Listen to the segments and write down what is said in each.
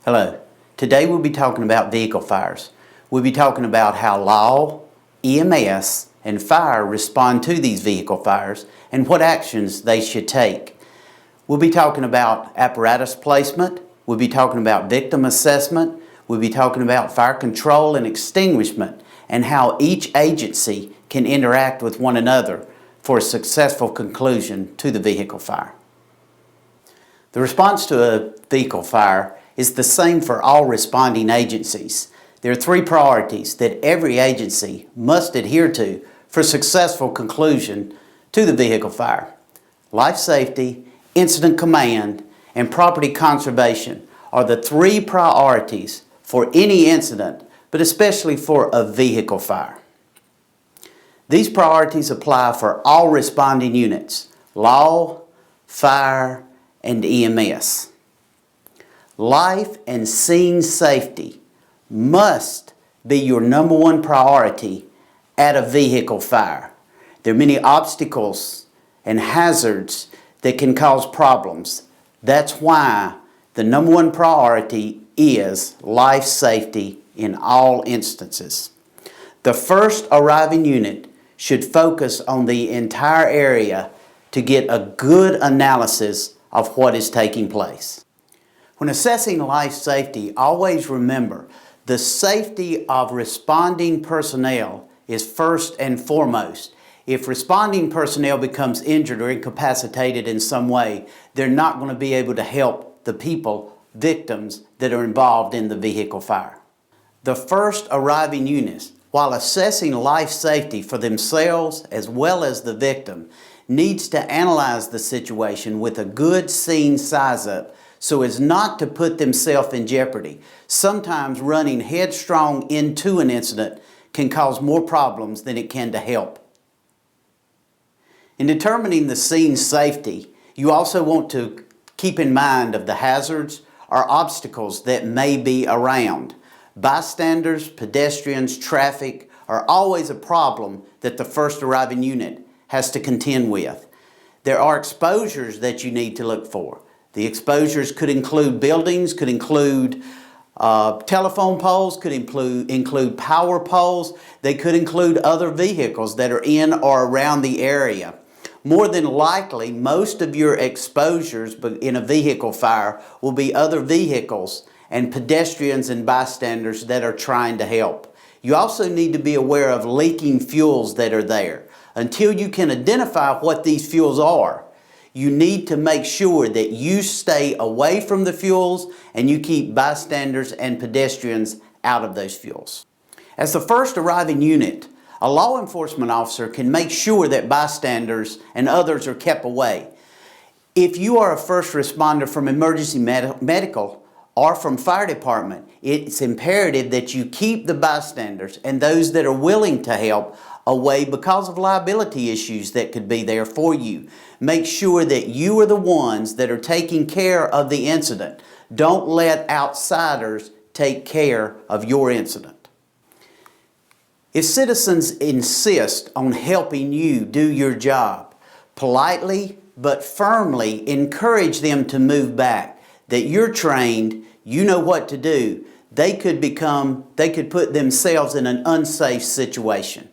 Hello. Today we'll be talking about vehicle fires. We'll be talking about how law, EMS, and fire respond to these vehicle fires and what actions they should take. We'll be talking about apparatus placement. We'll be talking about victim assessment. We'll be talking about fire control and extinguishment and how each agency can interact with one another for a successful conclusion to the vehicle fire. The response to a vehicle fire is the same for all responding agencies. There are three priorities that every agency must adhere to for successful conclusion to the vehicle fire. Life safety, incident command, and property conservation are the three priorities for any incident, but especially for a vehicle fire. These priorities apply for all responding units: law, fire, and EMS. Life and scene safety must be your number one priority at a vehicle fire. There are many obstacles and hazards that can cause problems. That's why the number one priority is life safety in all instances. The first arriving unit should focus on the entire area to get a good analysis of what is taking place. When assessing life safety, always remember the safety of responding personnel is first and foremost. If responding personnel becomes injured or incapacitated in some way, they're not going to be able to help the victims that are involved in the vehicle fire. The first arriving units, while assessing life safety for themselves as well as the victim, needs to analyze the situation with a good scene size-up so as not to put themselves in jeopardy. Sometimes running headstrong into an incident can cause more problems than it can to help. In determining the scene safety, you also want to keep in mind of the hazards or obstacles that may be around. Bystanders, pedestrians, traffic are always a problem that the first arriving unit has to contend with. There are exposures that you need to look for. The exposures could include buildings, could include telephone poles, could include power poles. They could include other vehicles that are in or around the area. More than likely, most of your exposures in a vehicle fire will be other vehicles and pedestrians and bystanders that are trying to help. You also need to be aware of leaking fuels that are there. Until you can identify what these fuels are, you need to make sure that you stay away from the fuels and you keep bystanders and pedestrians out of those fuels. As the first arriving unit, a law enforcement officer can make sure that bystanders and others are kept away. If you are a first responder from emergency medical or from fire department, it's imperative that you keep the bystanders and those that are willing to help away because of liability issues that could be there for you. Make sure that you are the ones that are taking care of the incident. Don't let outsiders take care of your incident. If citizens insist on helping you do your job, politely but firmly encourage them to move back. That you're trained, you know what to do. They could put themselves in an unsafe situation.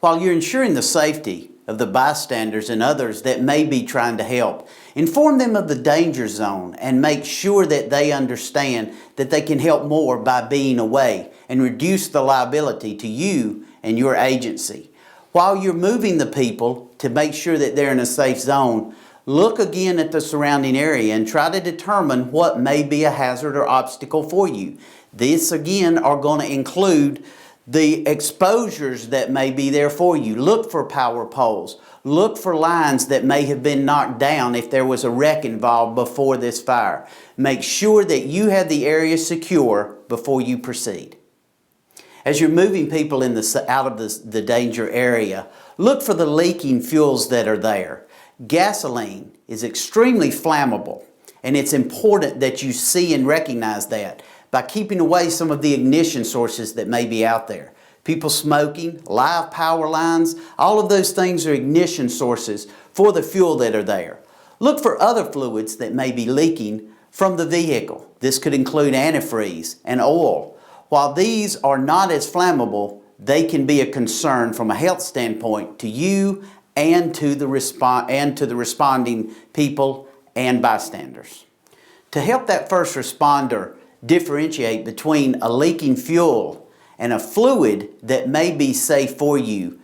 While you're ensuring the safety of the bystanders and others that may be trying to help, inform them of the danger zone and make sure that they understand that they can help more by being away and reduce the liability to you and your agency. While you're moving the people to make sure that they're in a safe zone, look again at the surrounding area and try to determine what may be a hazard or obstacle for you. These again are going to include the exposures that may be there for you. Look for power poles. Look for lines that may have been knocked down if there was a wreck involved before this fire. Make sure that you have the area secure before you proceed. As you're moving people out of the danger area, look for the leaking fuels that are there. Gasoline is extremely flammable, and it's important that you see and recognize that by keeping away some of the ignition sources that may be out there. People smoking, live power lines, all of those things are ignition sources for the fuel that are there. Look for other fluids that may be leaking from the vehicle. This could include antifreeze and oil. While these are not as flammable, they can be a concern from a health standpoint to you and to the responding people and bystanders. To help that first responder differentiate between a leaking fuel and a fluid that may be safe for you,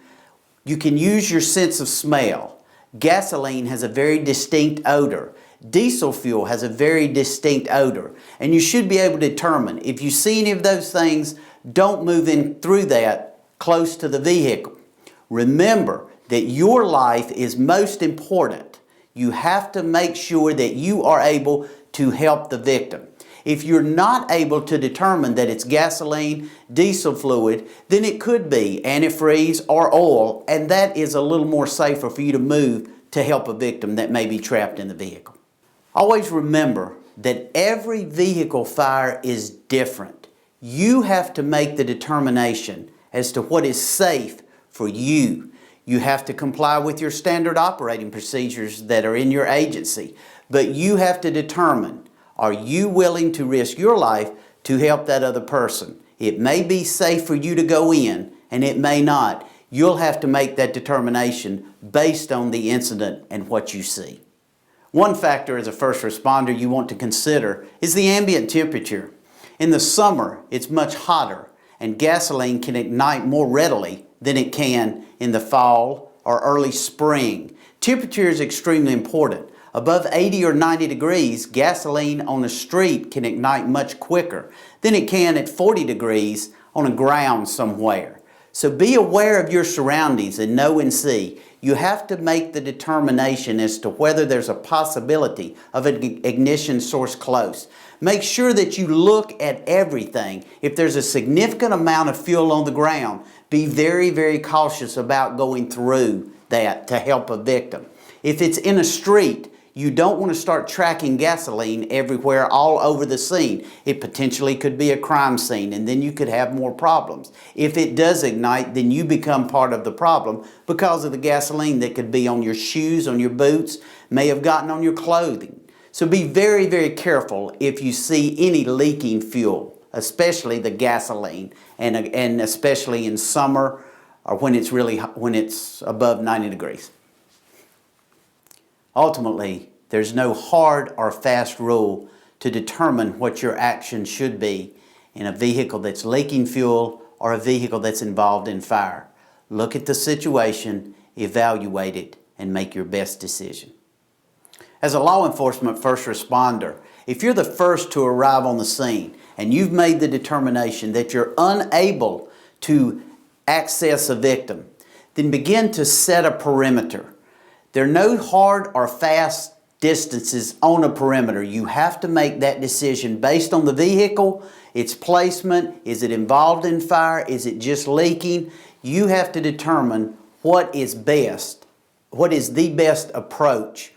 you can use your sense of smell. Gasoline has a very distinct odor. Diesel fuel has a very distinct odor, and you should be able to determine if you see any of those things, don't move in through that close to the vehicle. Remember that your life is most important. You have to make sure that you are able to help the victim. If you're not able to determine that it's gasoline, diesel fluid, then it could be antifreeze or oil, and that is a little more safer for you to move to help a victim that may be trapped in the vehicle. Always remember that every vehicle fire is different. You have to make the determination as to what is safe for you. You have to comply with your standard operating procedures that are in your agency, but you have to determine, are you willing to risk your life to help that other person? It may be safe for you to go in, and it may not. You'll have to make that determination based on the incident and what you see. One factor as a first responder you want to consider is the ambient temperature. In the summer, it's much hotter, and gasoline can ignite more readily than it can in the fall or early spring. Temperature is extremely important. Above 80 or 90 degrees, gasoline on the street can ignite much quicker than it can at 40 degrees on a ground somewhere. So be aware of your surroundings and know and see. You have to make the determination as to whether there's a possibility of an ignition source close. Make sure that you look at everything. If there's a significant amount of fuel on the ground, be very, very cautious about going through that to help a victim. If it's in a street, you don't want to start tracking gasoline everywhere all over the scene. It potentially could be a crime scene, and then you could have more problems. If it does ignite, then you become part of the problem because of the gasoline that could be on your shoes, on your boots, may have gotten on your clothing. So be very, very careful if you see any leaking fuel, especially the gasoline, and especially in summer or when it's above 90 degrees. Ultimately, there's no hard or fast rule to determine what your action should be in a vehicle that's leaking fuel or a vehicle that's involved in fire. Look at the situation, evaluate it, and make your best decision. As a law enforcement first responder, if you're the first to arrive on the scene and you've made the determination that you're unable to access a victim, then begin to set a perimeter. There are no hard or fast distances on a perimeter. You have to make that decision based on the vehicle, its placement, is it involved in fire, is it just leaking? You have to determine what is best, what is the best approach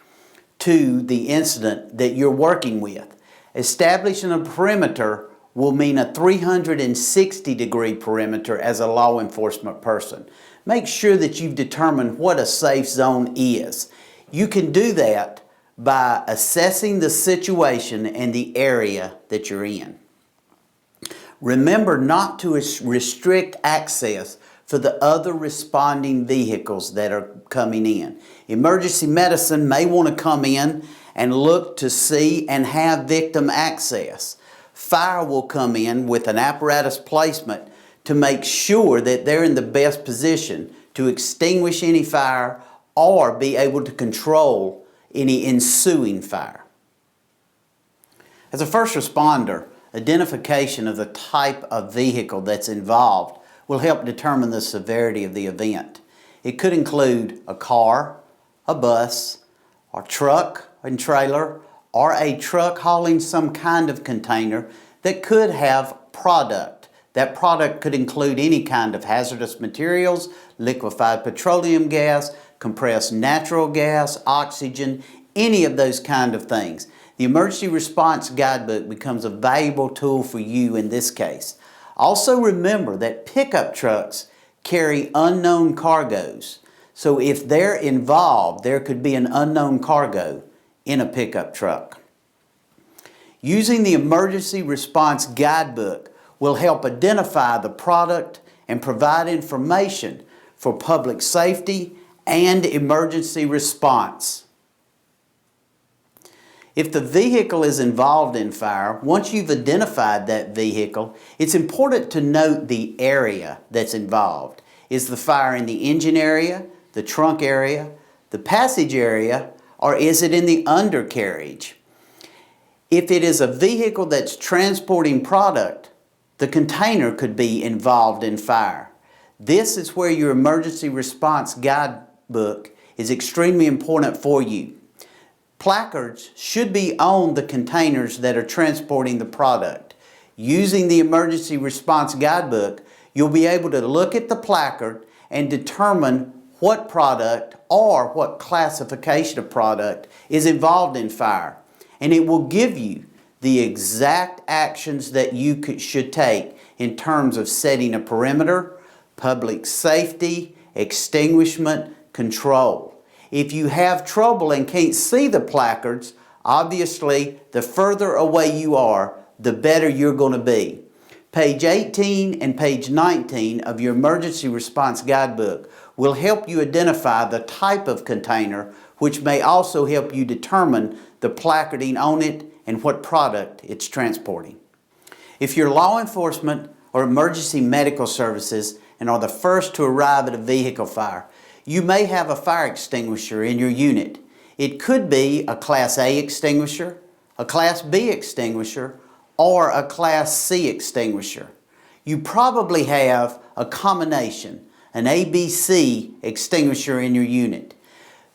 to the incident that you're working with. Establishing a perimeter will mean a 360-degree perimeter as a law enforcement person. Make sure that you've determined what a safe zone is. You can do that by assessing the situation and the area that you're in. Remember not to restrict access for the other responding vehicles that are coming in. Emergency medicine may want to come in and look to see and have victim access. Fire will come in with an apparatus placement to make sure that they're in the best position to extinguish any fire or be able to control any ensuing fire. As a first responder, identification of the type of vehicle that's involved will help determine the severity of the event. It could include a car, a bus, a truck and trailer, or a truck hauling some kind of container that could have product. That product could include any kind of hazardous materials, liquefied petroleum gas, compressed natural gas, oxygen, any of those kind of things. The Emergency Response Guidebook becomes a valuable tool for you in this case. Also remember that pickup trucks carry unknown cargoes. So if they're involved, there could be an unknown cargo in a pickup truck. Using the emergency response guidebook will help identify the product and provide information for public safety and emergency response. If the vehicle is involved in fire, once you've identified that vehicle, it's important to note the area that's involved. Is the fire in the engine area, the trunk area, the passage area, or is it in the undercarriage? If it is a vehicle that's transporting product, the container could be involved in fire. This is where your emergency response guidebook is extremely important for you. Placards should be on the containers that are transporting the product. Using the emergency response guidebook, you'll be able to look at the placard and determine what product or what classification of product is involved in fire. And it will give you the exact actions that you should take in terms of setting a perimeter, public safety, extinguishment, control. If you have trouble and can't see the placards, obviously the further away you are, the better you're going to be. Page 18 and page 19 of your emergency response guidebook will help you identify the type of container, which may also help you determine the placarding on it and what product it's transporting. If you're law enforcement or emergency medical services and are the first to arrive at a vehicle fire, you may have a fire extinguisher in your unit. It could be a Class A extinguisher, a Class B extinguisher, or a Class C extinguisher. You probably have a combination, an ABC extinguisher in your unit.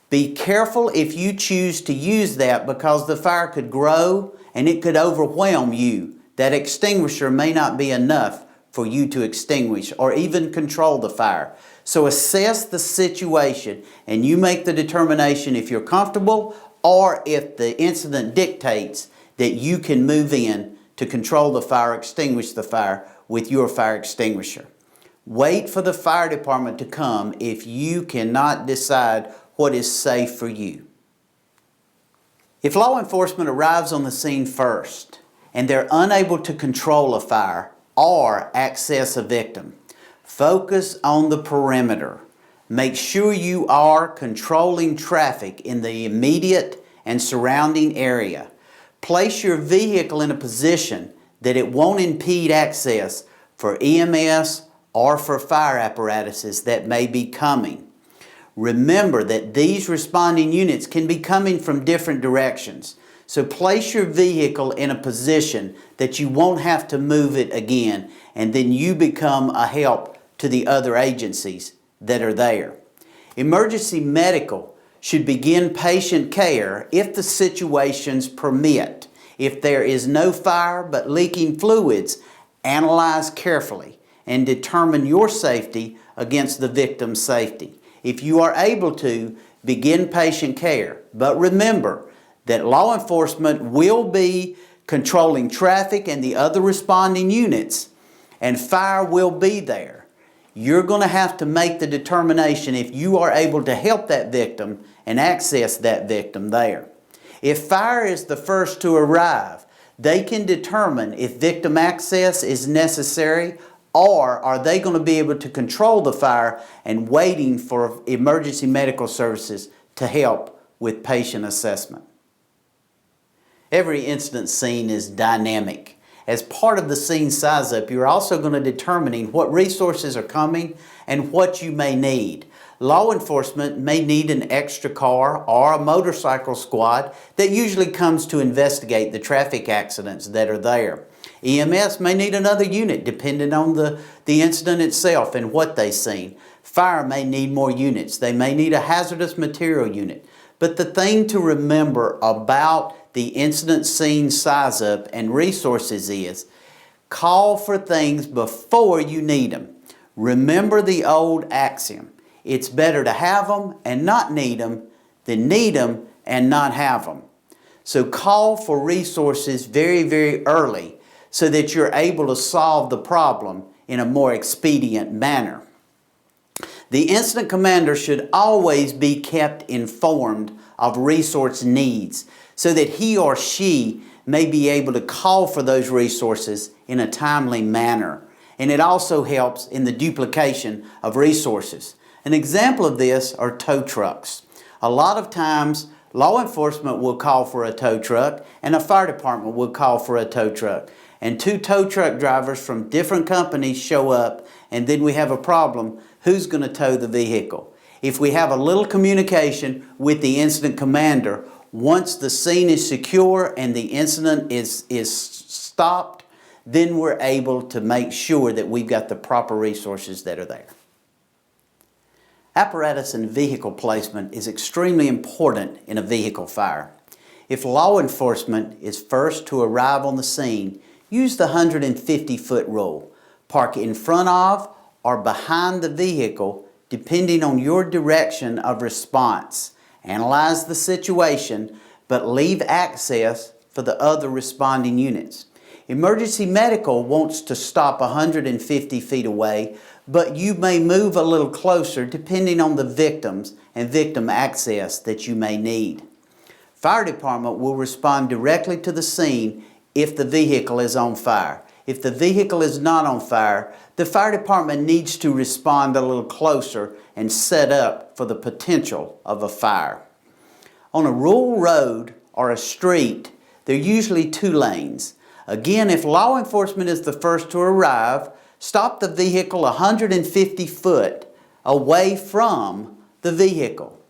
Be careful if you choose to use that because the fire could grow and it could overwhelm you. That extinguisher may not be enough for you to extinguish or even control the fire. So assess the situation and you make the determination if you're comfortable or if the incident dictates that you can move in to control the fire, extinguish the fire with your fire extinguisher. Wait for the fire department to come if you cannot decide what is safe for you. If law enforcement arrives on the scene first and they're unable to control a fire or access a victim, focus on the perimeter. Make sure you are controlling traffic in the immediate and surrounding area. Place your vehicle in a position that it won't impede access for EMS or for fire apparatuses that may be coming. Remember that these responding units can be coming from different directions. So place your vehicle in a position that you won't have to move it again, and then you become a help to the other agencies that are there. Emergency medical should begin patient care if the situations permit. If there is no fire but leaking fluids, analyze carefully and determine your safety against the victim's safety. If you are able to, begin patient care. But remember that law enforcement will be controlling traffic and the other responding units, and fire will be there. You're going to have to make the determination if you are able to help that victim and access that victim there. If fire is the first to arrive, they can determine if victim access is necessary or are they going to be able to control the fire and waiting for emergency medical services to help with patient assessment. Every incident scene is dynamic. As part of the scene size-up, you're also going to determine what resources are coming and what you may need. Law enforcement may need an extra car or a motorcycle squad that usually comes to investigate the traffic accidents that are there. EMS may need another unit depending on the incident itself and what they've seen. Fire may need more units. They may need a hazardous material unit. But the thing to remember about the incident scene size-up and resources is call for things before you need them. Remember the old axiom. It's better to have them and not need them than need them and not have them. So call for resources very, very early so that you're able to solve the problem in a more expedient manner. The incident commander should always be kept informed of resource needs. so that he or she may be able to call for those resources in a timely manner. And it also helps in the duplication of resources. An example of this are tow trucks. A lot of times, law enforcement will call for a tow truck and a fire department will call for a tow truck. And two tow truck drivers from different companies show up, and then we have a problem. Who's going to tow the vehicle? If we have a little communication with the incident commander, once the scene is secure and the incident is stopped, then we're able to make sure that we've got the proper resources that are there. Apparatus and vehicle placement is extremely important in a vehicle fire. If law enforcement is first to arrive on the scene, use the 150-foot rule. Park in front of or behind the vehicle, depending on your direction of response. Analyze the situation, but leave access for the other responding units. Emergency medical wants to stop 150 feet away, but you may move a little closer depending on the victims and victim access that you may need. Fire department will respond directly to the scene if the vehicle is on fire. If the vehicle is not on fire, the fire department needs to respond a little closer and set up for the potential of a fire. On a rural road or a street, there are usually 2 lanes. Again, if law enforcement is the first to arrive, stop the vehicle 150 foot away from the vehicle.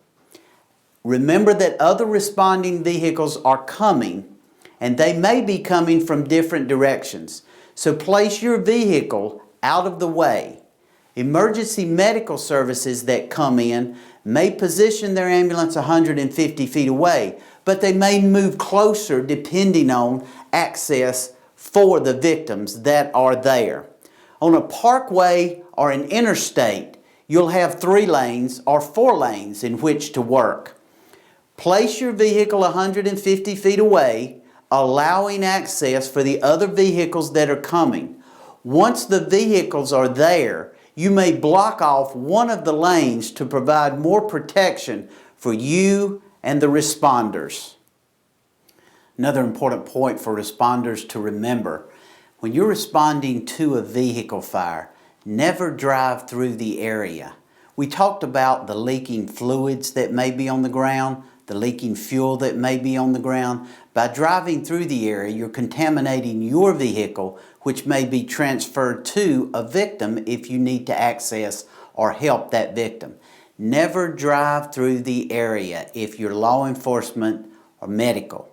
Remember that other responding vehicles are coming, and they may be coming from different directions. So place your vehicle out of the way. Emergency medical services that come in may position their ambulance 150 feet away, but they may move closer depending on access for the victims that are there. On a parkway or an interstate, you'll have 3 lanes or 4 lanes in which to work. Place your vehicle 150 feet away, allowing access for the other vehicles that are coming. Once the vehicles are there, you may block off one of the lanes to provide more protection for you and the responders. Another important point for responders to remember: when you're responding to a vehicle fire, never drive through the area. We talked about the leaking fluids that may be on the ground, the leaking fuel that may be on the ground. By driving through the area, you're contaminating your vehicle, which may be transferred to a victim if you need to access or help that victim. Never drive through the area if you're law enforcement or medical.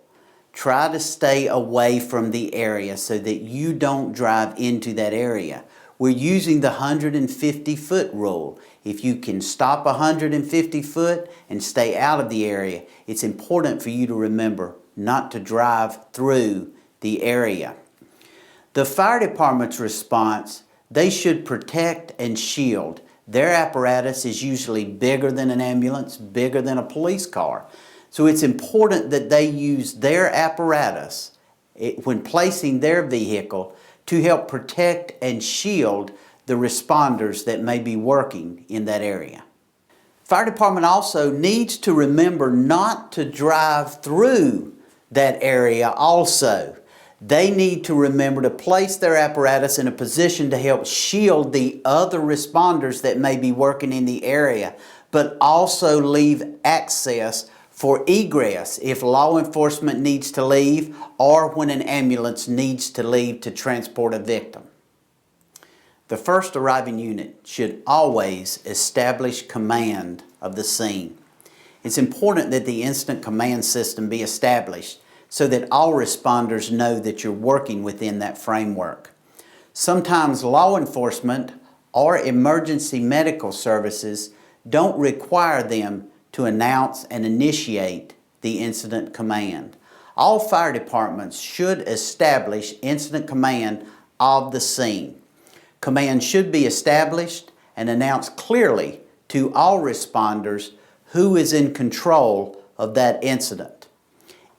Try to stay away from the area so that you don't drive into that area. We're using the 150-foot rule. If you can stop 150 foot and stay out of the area, it's important for you to remember not to drive through the area. The fire department's response, they should protect and shield. Their apparatus is usually bigger than an ambulance, bigger than a police car. So it's important that they use their apparatus when placing their vehicle to help protect and shield the responders that may be working in that area. Fire department also needs to remember not to drive through that area also. They need to remember to place their apparatus in a position to help shield the other responders that may be working in the area, but also leave access for egress if law enforcement needs to leave or when an ambulance needs to leave to transport a victim. The first arriving unit should always establish command of the scene. It's important that the incident command system be established so that all responders know that you're working within that framework. Sometimes law enforcement or emergency medical services don't require them to announce and initiate the incident command. All fire departments should establish incident command of the scene. Command should be established and announced clearly to all responders who is in control of that incident.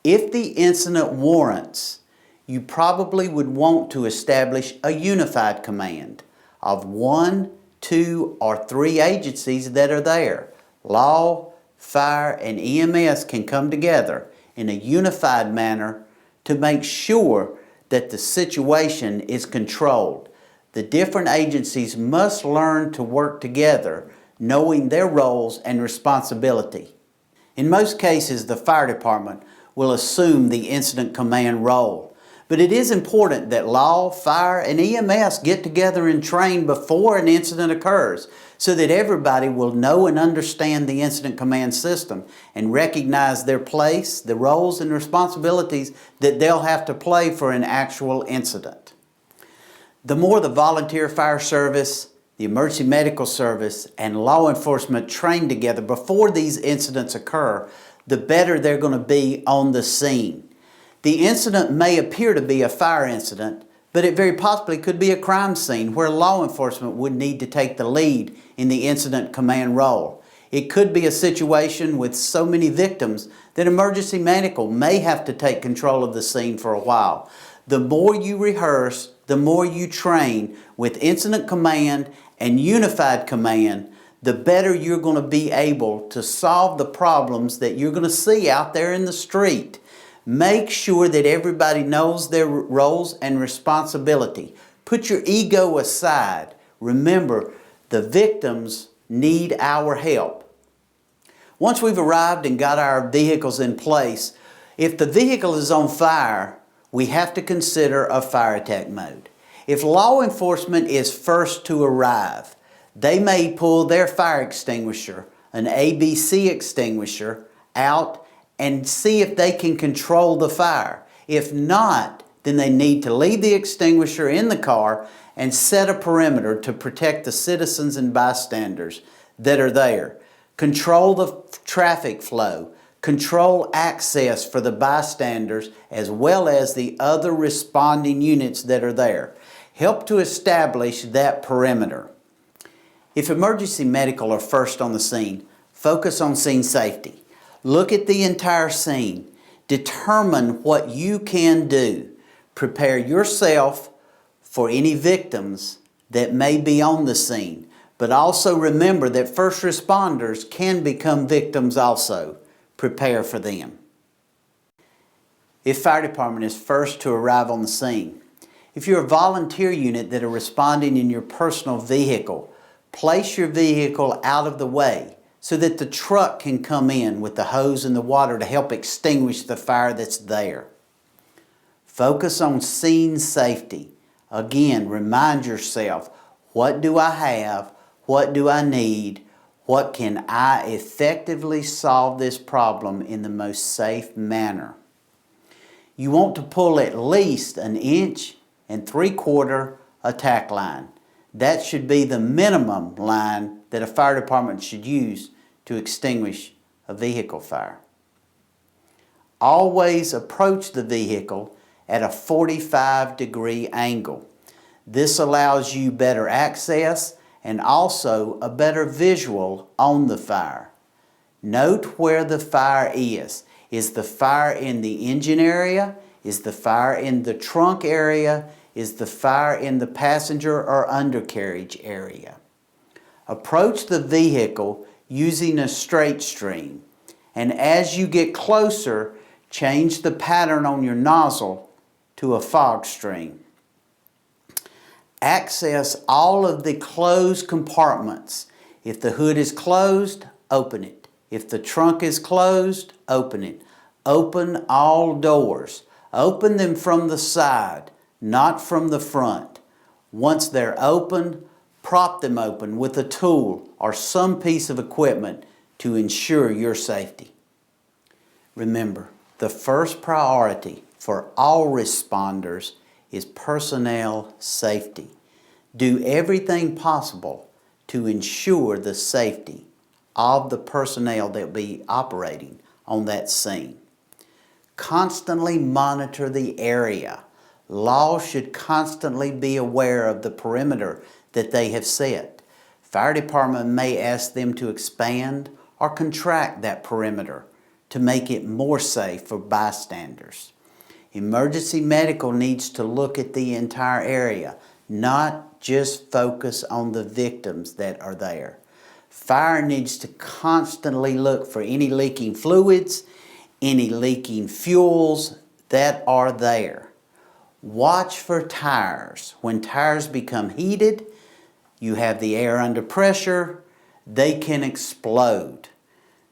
If the incident warrants, you probably would want to establish a unified command of 1, 2, or 3 agencies that are there. Law, fire, and EMS can come together in a unified manner to make sure that the situation is controlled. The different agencies must learn to work together, knowing their roles and responsibility. In most cases, the fire department will assume the incident command role, but it is important that law, fire, and EMS get together and train before an incident occurs so that everybody will know and understand the incident command system and recognize their place, the roles and responsibilities that they'll have to play for an actual incident. The more the volunteer fire service, the emergency medical service, and law enforcement train together before these incidents occur, the better they're going to be on the scene. The incident may appear to be a fire incident, but it very possibly could be a crime scene where law enforcement would need to take the lead in the incident command role. It could be a situation with so many victims that emergency medical may have to take control of the scene for a while. The more you rehearse, the more you train with incident command and unified command, the better you're going to be able to solve the problems that you're going to see out there in the street. Make sure that everybody knows their roles and responsibility. Put your ego aside. Remember, the victims need our help. Once we've arrived and got our vehicles in place, if the vehicle is on fire, we have to consider a fire attack mode. If law enforcement is first to arrive, they may pull their fire extinguisher, an ABC extinguisher, out and see if they can control the fire. If not, then they need to leave the extinguisher in the car and set a perimeter to protect the citizens and bystanders that are there. Control the traffic flow. Control access for the bystanders as well as the other responding units that are there. Help to establish that perimeter. If emergency medical are first on the scene, focus on scene safety. Look at the entire scene. Determine what you can do. Prepare yourself for any victims that may be on the scene. But also remember that first responders can become victims also. Prepare for them. If fire department is first to arrive on the scene, if you're a volunteer unit that are responding in your personal vehicle, place your vehicle out of the way so that the truck can come in with the hose and the water to help extinguish the fire that's there. Focus on scene safety. Again, remind yourself, what do I have? What do I need? What can I effectively solve this problem in the most safe manner? You want to pull at least 1 3/4 inch attack line. That should be the minimum line that a fire department should use to extinguish a vehicle fire. Always approach the vehicle at a 45-degree angle. This allows you better access and also a better visual on the fire. Note where the fire is. Is the fire in the engine area? Is the fire in the trunk area? Is the fire in the passenger or undercarriage area? Approach the vehicle using a straight stream, and as you get closer, change the pattern on your nozzle to a fog stream. Access all of the closed compartments. If the hood is closed, open it. If the trunk is closed, open it. Open all doors. Open them from the side, not from the front. Once they're open, prop them open with a tool or some piece of equipment to ensure your safety. Remember, the first priority for all responders is personnel safety. Do everything possible to ensure the safety of the personnel that will be operating on that scene. Constantly monitor the area. Law should constantly be aware of the perimeter that they have set. Fire department may ask them to expand or contract that perimeter to make it more safe for bystanders. Emergency medical needs to look at the entire area, not just focus on the victims that are there. Fire needs to constantly look for any leaking fluids, any leaking fuels that are there. Watch for tires. When tires become heated, you have the air under pressure, they can explode.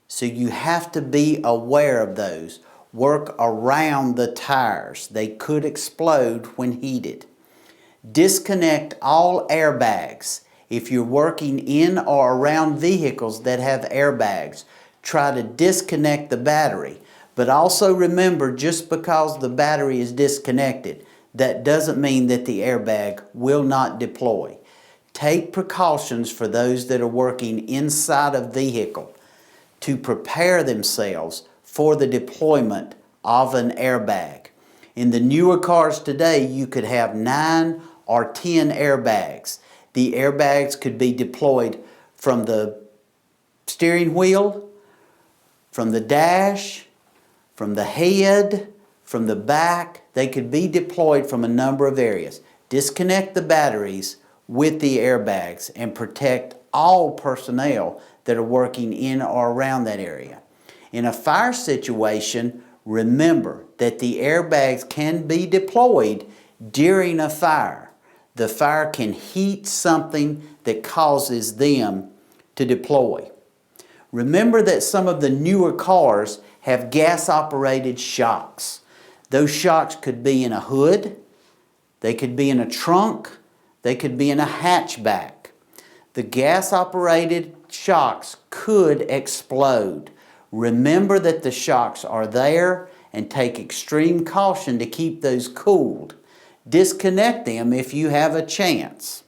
So you have to be aware of those. Work around the tires. They could explode when heated. Disconnect all airbags. If you're working in or around vehicles that have airbags, try to disconnect the battery. But also remember, just because the battery is disconnected, that doesn't mean that the airbag will not deploy. Take precautions for those that are working inside a vehicle to prepare themselves for the deployment of an airbag. In the newer cars today, you could have 9 or 10 airbags. The airbags could be deployed from the steering wheel, from the dash, from the head, from the back. They could be deployed from a number of areas. Disconnect the batteries with the airbags and protect all personnel that are working in or around that area. In a fire situation, remember that the airbags can be deployed during a fire. The fire can heat something that causes them to deploy. Remember that some of the newer cars have gas-operated shocks. Those shocks could be in a hood, they could be in a trunk, they could be in a hatchback. The gas-operated shocks could explode. Remember that the shocks are there and take extreme caution to keep those cooled. Disconnect them if you have a chance.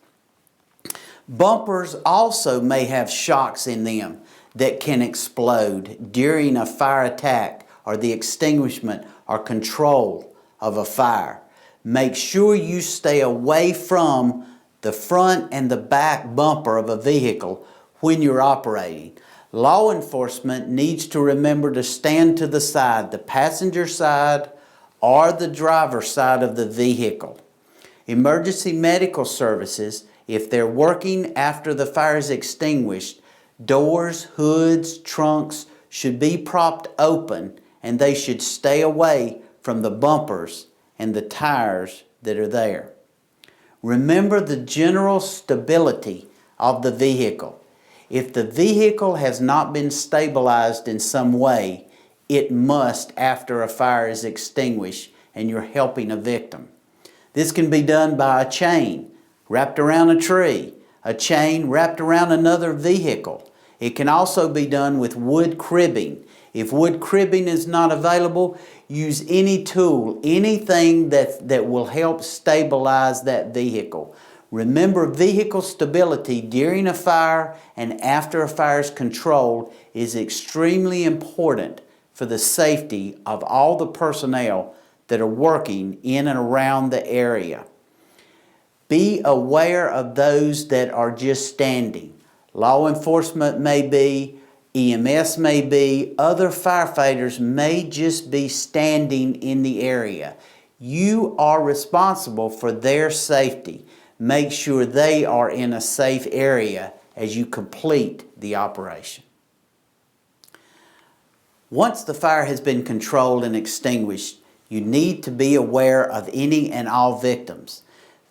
Bumpers also may have shocks in them that can explode during a fire attack or the extinguishment or control of a fire. Make sure you stay away from the front and the back bumper of a vehicle when you're operating. Law enforcement needs to remember to stand to the side, the passenger side or the driver's side of the vehicle. Emergency medical services, if they're working after the fire is extinguished, doors, hoods, trunks should be propped open and they should stay away from the bumpers and the tires that are there. Remember the general stability of the vehicle. If the vehicle has not been stabilized in some way, it must after a fire is extinguished and you're helping a victim. This can be done by a chain wrapped around a tree, a chain wrapped around another vehicle. It can also be done with wood cribbing. If wood cribbing is not available, use any tool, anything that will help stabilize that vehicle. Remember, vehicle stability during a fire and after a fire is controlled is extremely important for the safety of all the personnel that are working in and around the area. Be aware of those that are just standing. Law enforcement may be, EMS may be, other firefighters may just be standing in the area. You are responsible for their safety. Make sure they are in a safe area as you complete the operation. Once the fire has been controlled and extinguished, you need to be aware of any and all victims.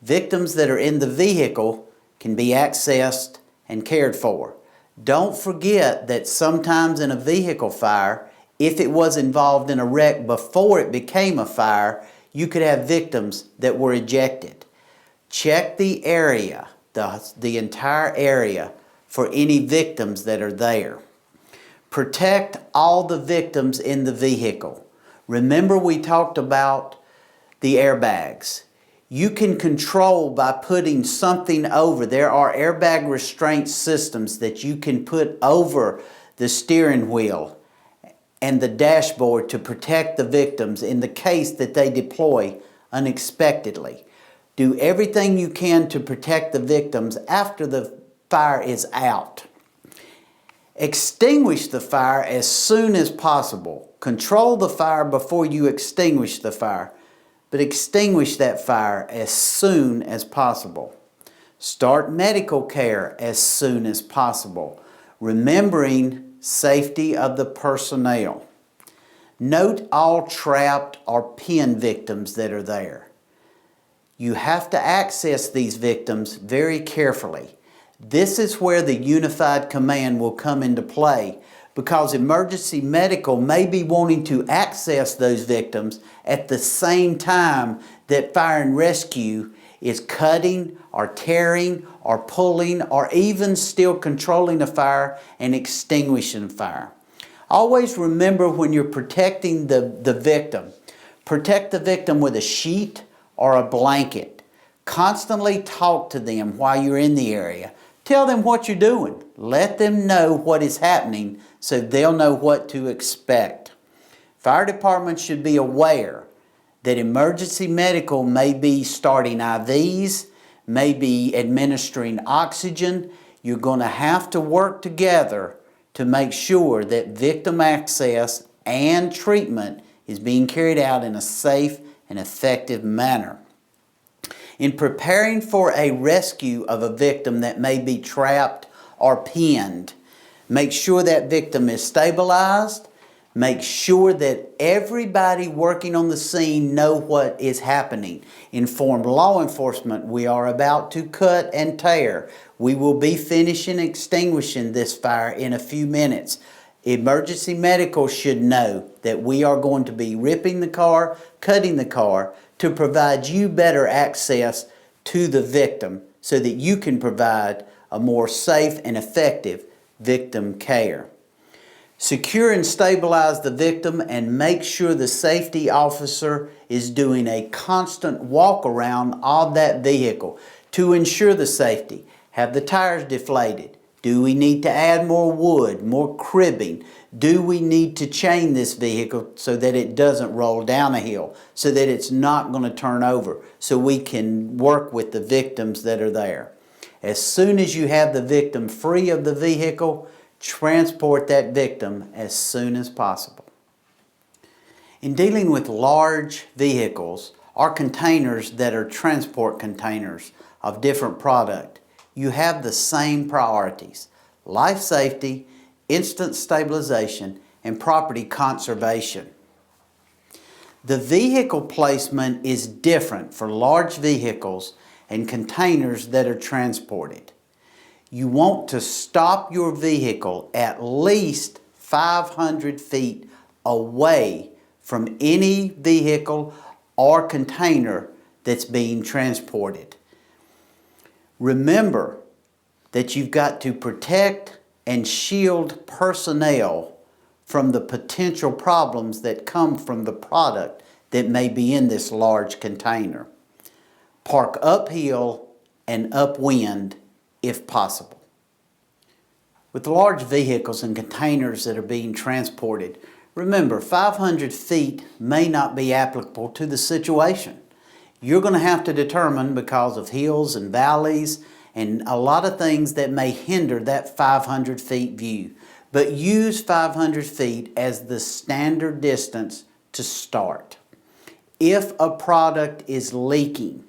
Victims that are in the vehicle can be accessed and cared for. Don't forget that sometimes in a vehicle fire, if it was involved in a wreck before it became a fire, you could have victims that were ejected. Check the area, the entire area, for any victims that are there. Protect all the victims in the vehicle. Remember we talked about the airbags. You can control by putting something over. There are airbag restraint systems that you can put over the steering wheel and the dashboard to protect the victims in the case that they deploy unexpectedly. Do everything you can to protect the victims after the fire is out. Extinguish the fire as soon as possible. Control the fire before you extinguish the fire, but extinguish that fire as soon as possible. Start medical care as soon as possible, remembering safety of the personnel. Note all trapped or pinned victims that are there. You have to access these victims very carefully. This is where the unified command will come into play, because emergency medical may be wanting to access those victims at the same time that fire and rescue is cutting or tearing or pulling or even still controlling a fire and extinguishing a fire. Always remember, when you're protecting the victim, protect the victim with a sheet or a blanket. Constantly talk to them while you're in the area. Tell them what you're doing. Let them know what is happening so they'll know what to expect. Fire departments should be aware that emergency medical may be starting IVs, may be administering oxygen. You're going to have to work together to make sure that victim access and treatment is being carried out in a safe and effective manner. In preparing for a rescue of a victim that may be trapped or pinned, make sure that victim is stabilized. Make sure that everybody working on the scene know what is happening. Inform law enforcement we are about to cut and tear. We will be finishing extinguishing this fire in a few minutes. Emergency medical should know that we are going to be ripping the car, cutting the car to provide you better access to the victim so that you can provide a more safe and effective victim care. Secure and stabilize the victim and make sure the safety officer is doing a constant walk around of that vehicle to ensure the safety. Have the tires deflated? Do we need to add more wood, more cribbing? Do we need to chain this vehicle so that it doesn't roll down a hill, so that it's not going to turn over, so we can work with the victims that are there? As soon as you have the victim free of the vehicle, transport that victim as soon as possible. In dealing with large vehicles or containers that are transport containers of different product, you have the same priorities: life safety, instant stabilization, and property conservation. The vehicle placement is different for large vehicles and containers that are transported. You want to stop your vehicle at least 500 feet away from any vehicle or container that's being transported. Remember that you've got to protect and shield personnel from the potential problems that come from the product that may be in this large container. Park uphill and upwind if possible. With large vehicles and containers that are being transported, remember 500 feet may not be applicable to the situation. You're going to have to determine, because of hills and valleys and a lot of things that may hinder that 500 feet view. But use 500 feet as the standard distance to start. If a product is leaking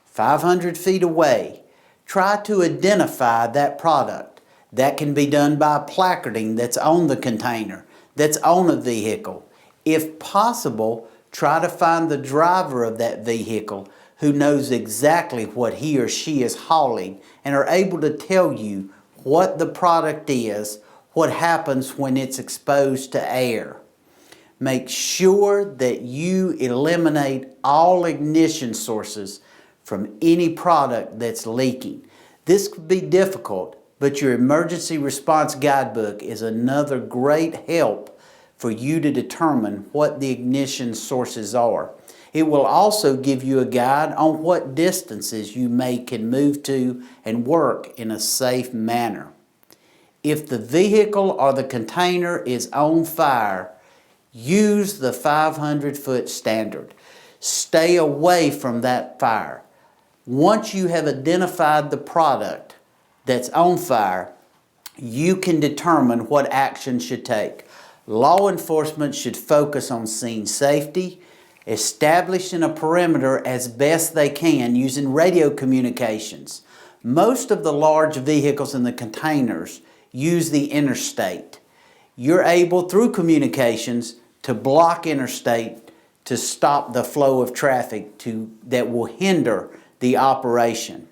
500 feet away, try to identify that product. That can be done by placarding that's on the container, that's on a vehicle. If possible, try to find the driver of that vehicle who knows exactly what he or she is hauling and are able to tell you what the product is, what happens when it's exposed to air. Make sure that you eliminate all ignition sources from any product that's leaking. This could be difficult, but your emergency response guidebook is another great help for you to determine what the ignition sources are. It will also give you a guide on what distances you can move to and work in a safe manner. If the vehicle or the container is on fire, use the 500-foot standard. Stay away from that fire. Once you have identified the product that's on fire, you can determine what action should take. Law enforcement should focus on scene safety, establishing a perimeter as best they can using radio communications. Most of the large vehicles and the containers use the interstate. You're able, through communications, to block interstate, to stop the flow of traffic that will hinder the operation.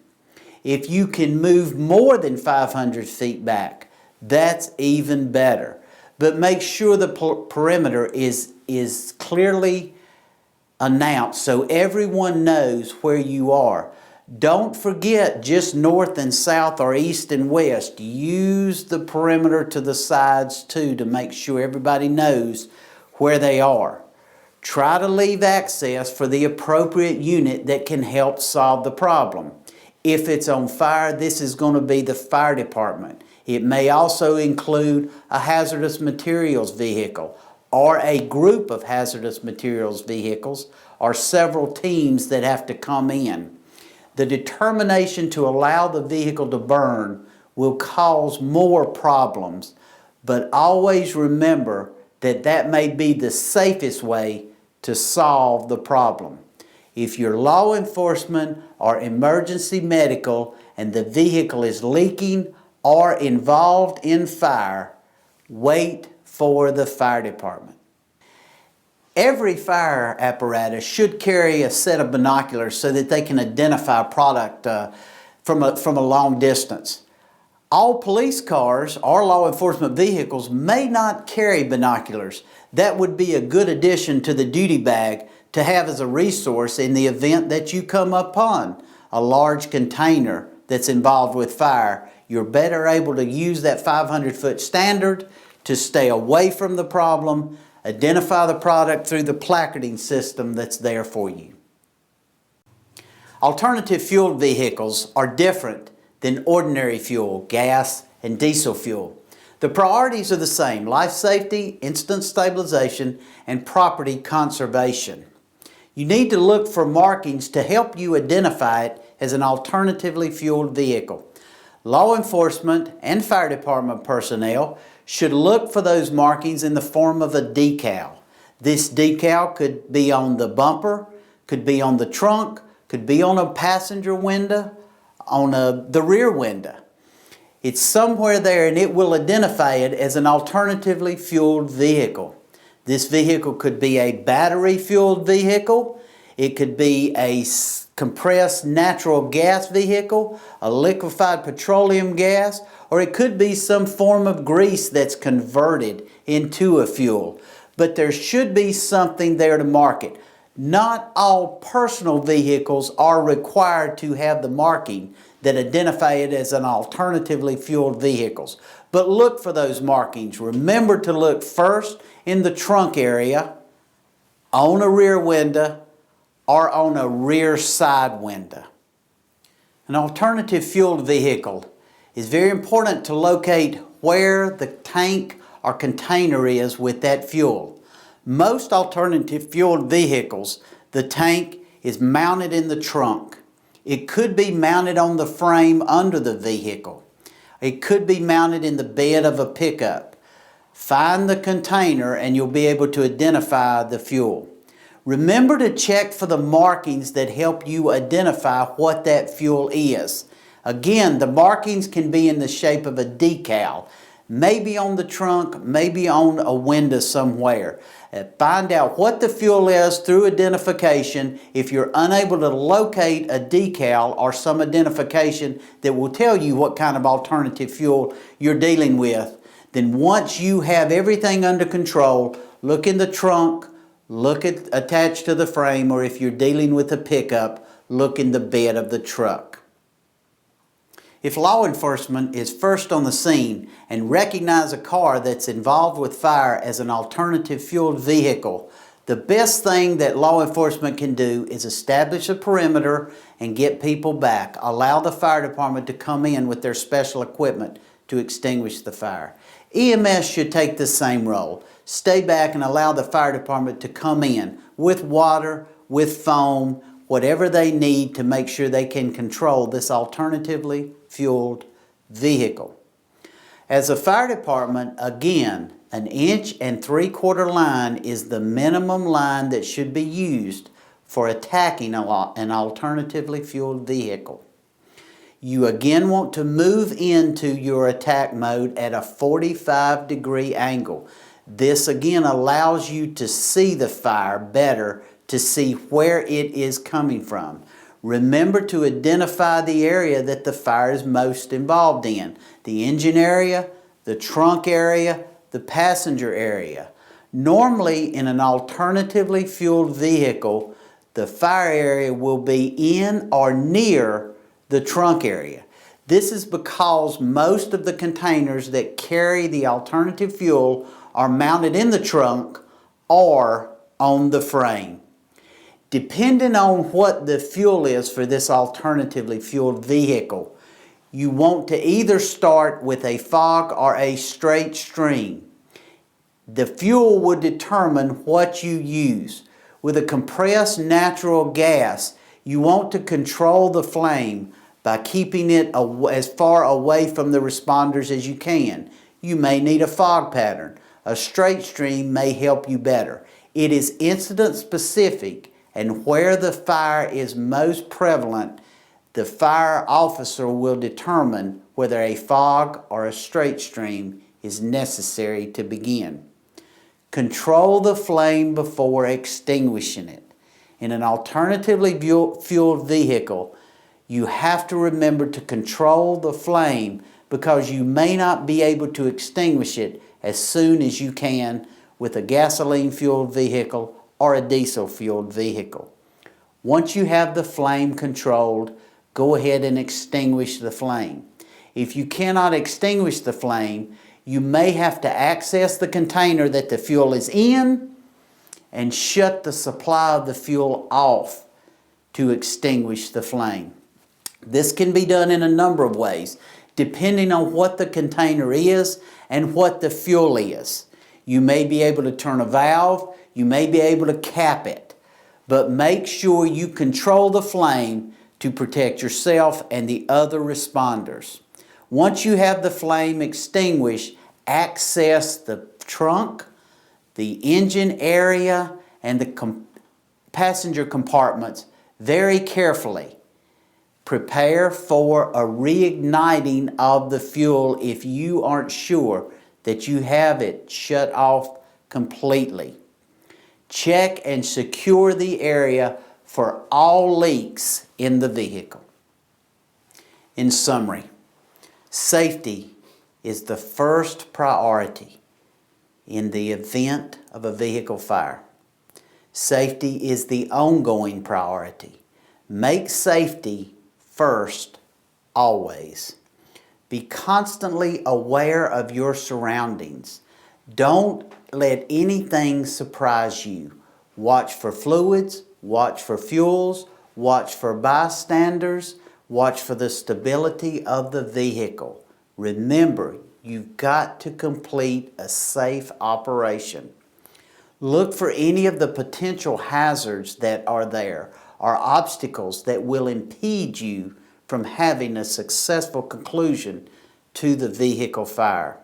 If you can move more than 500 feet back, that's even better. But make sure the perimeter is clearly announced so everyone knows where you are. Don't forget just north and south or east and west. Use the perimeter to the sides too to make sure everybody knows where they are. Try to leave access for the appropriate unit that can help solve the problem. If it's on fire, this is going to be the fire department. It may also include a hazardous materials vehicle or a group of hazardous materials vehicles or several teams that have to come in. The determination to allow the vehicle to burn will cause more problems, but always remember that that may be the safest way to solve the problem. If you're law enforcement or emergency medical and the vehicle is leaking or involved in fire, wait for the fire department. Every fire apparatus should carry a set of binoculars so that they can identify a product from a long distance. All police cars or law enforcement vehicles may not carry binoculars. That would be a good addition to the duty bag to have as a resource in the event that you come upon a large container that's involved with fire. You're better able to use that 500-foot standard to stay away from the problem, identify the product through the placarding system that's there for you. Alternative fueled vehicles are different than ordinary fuel, gas, and diesel fuel. The priorities are the same: life safety, instant stabilization, and property conservation. You need to look for markings to help you identify it as an alternatively fueled vehicle. Law enforcement and fire department personnel should look for those markings in the form of a decal. This decal could be on the bumper, could be on the trunk, could be on a passenger window, on the rear window. It's somewhere there and it will identify it as an alternatively fueled vehicle. This vehicle could be a battery fueled vehicle. It could be a compressed natural gas vehicle, a liquefied petroleum gas, or it could be some form of grease that's converted into a fuel. But there should be something there to market. Not all personal vehicles are required to have the marking that identify it as an alternatively fueled vehicles. But look for those markings. Remember to look first in the trunk area, on a rear window, or on a rear side window. An alternative fueled vehicle is very important to locate where the tank or container is with that fuel. Most alternative fueled vehicles, the tank is mounted in the trunk. It could be mounted on the frame under the vehicle. It could be mounted in the bed of a pickup. Find the container and you'll be able to identify the fuel. Remember to check for the markings that help you identify what that fuel is. Again, the markings can be in the shape of a decal, maybe on the trunk, maybe on a window somewhere. Find out what the fuel is through identification. If you're unable to locate a decal or some identification that will tell you what kind of alternative fuel you're dealing with, then once you have everything under control, look in the trunk, look at attached to the frame, or if you're dealing with a pickup, look in the bed of the truck. If law enforcement is first on the scene and recognize a car that's involved with fire as an alternative fueled vehicle, the best thing that law enforcement can do is establish a perimeter and get people back. Allow the fire department to come in with their special equipment to extinguish the fire. EMS should take the same role. Stay back and allow the fire department to come in with water, with foam, whatever they need to make sure they can control this alternatively fueled vehicle. As a fire department, again, an 1 3/4 line is the minimum line that should be used for attacking an alternatively fueled vehicle. You again want to move into your attack mode at a 45-degree angle. This again allows you to see the fire better, to see where it is coming from. Remember to identify the area that the fire is most involved in. The engine area, the trunk area, the passenger area. Normally in an alternatively fueled vehicle, the fire area will be in or near the trunk area. This is because most of the containers that carry the alternative fuel are mounted in the trunk or on the frame. Depending on what the fuel is for this alternatively fueled vehicle, you want to either start with a fog or a straight stream. The fuel will determine what you use. With a compressed natural gas, you want to control the flame by keeping it as far away from the responders as you can. You may need a fog pattern. A straight stream may help you better. It is incident specific, and where the fire is most prevalent, the fire officer will determine whether a fog or a straight stream is necessary to begin. Control the flame before extinguishing it. In an alternatively fueled vehicle, you have to remember to control the flame because you may not be able to extinguish it as soon as you can with a gasoline-fueled vehicle or a diesel-fueled vehicle. Once you have the flame controlled, go ahead and extinguish the flame. If you cannot extinguish the flame, you may have to access the container that the fuel is in and shut the supply of the fuel off to extinguish the flame. This can be done in a number of ways, depending on what the container is and what the fuel is. You may be able to turn a valve, you may be able to cap it, but make sure you control the flame to protect yourself and the other responders. Once you have the flame extinguished, access the trunk, the engine area, and the passenger compartments very carefully. Prepare for a reigniting of the fuel if you aren't sure that you have it shut off completely. Check and secure the area for all leaks in the vehicle. In summary, safety is the first priority in the event of a vehicle fire. Safety is the ongoing priority. Make safety first always. Be constantly aware of your surroundings. Don't let anything surprise you. Watch for fluids, watch for fuels, watch for bystanders, watch for the stability of the vehicle. Remember, you've got to complete a safe operation. Look for any of the potential hazards that are there or obstacles that will impede you from having a successful conclusion to the vehicle fire.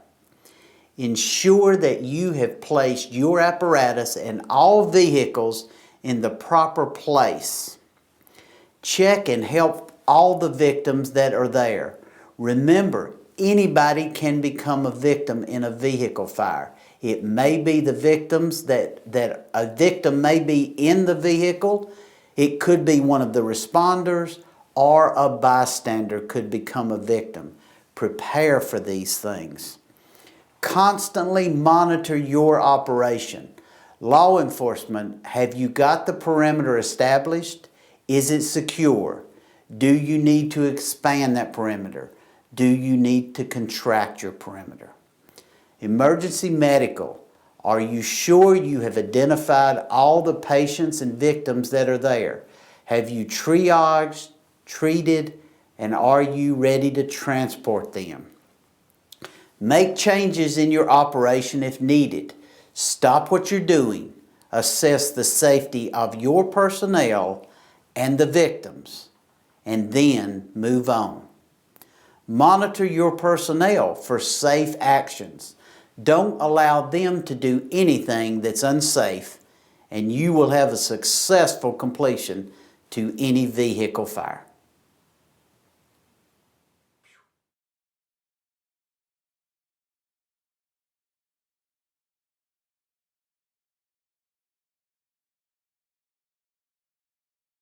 Ensure that you have placed your apparatus and all vehicles in the proper place. Check and help all the victims that are there. Remember, anybody can become a victim in a vehicle fire. It may be the victims that a victim may be in the vehicle. It could be one of the responders, or a bystander could become a victim. Prepare for these things. Constantly monitor your operation. Law enforcement, have you got the perimeter established? Is it secure? Do you need to expand that perimeter? Do you need to contract your perimeter? Emergency medical, are you sure you have identified all the patients and victims that are there? Have you triaged, treated, and are you ready to transport them? Make changes in your operation if needed. Stop what you're doing. Assess the safety of your personnel and the victims, and then move on. Monitor your personnel for safe actions. Don't allow them to do anything that's unsafe, and you will have a successful completion to any vehicle fire.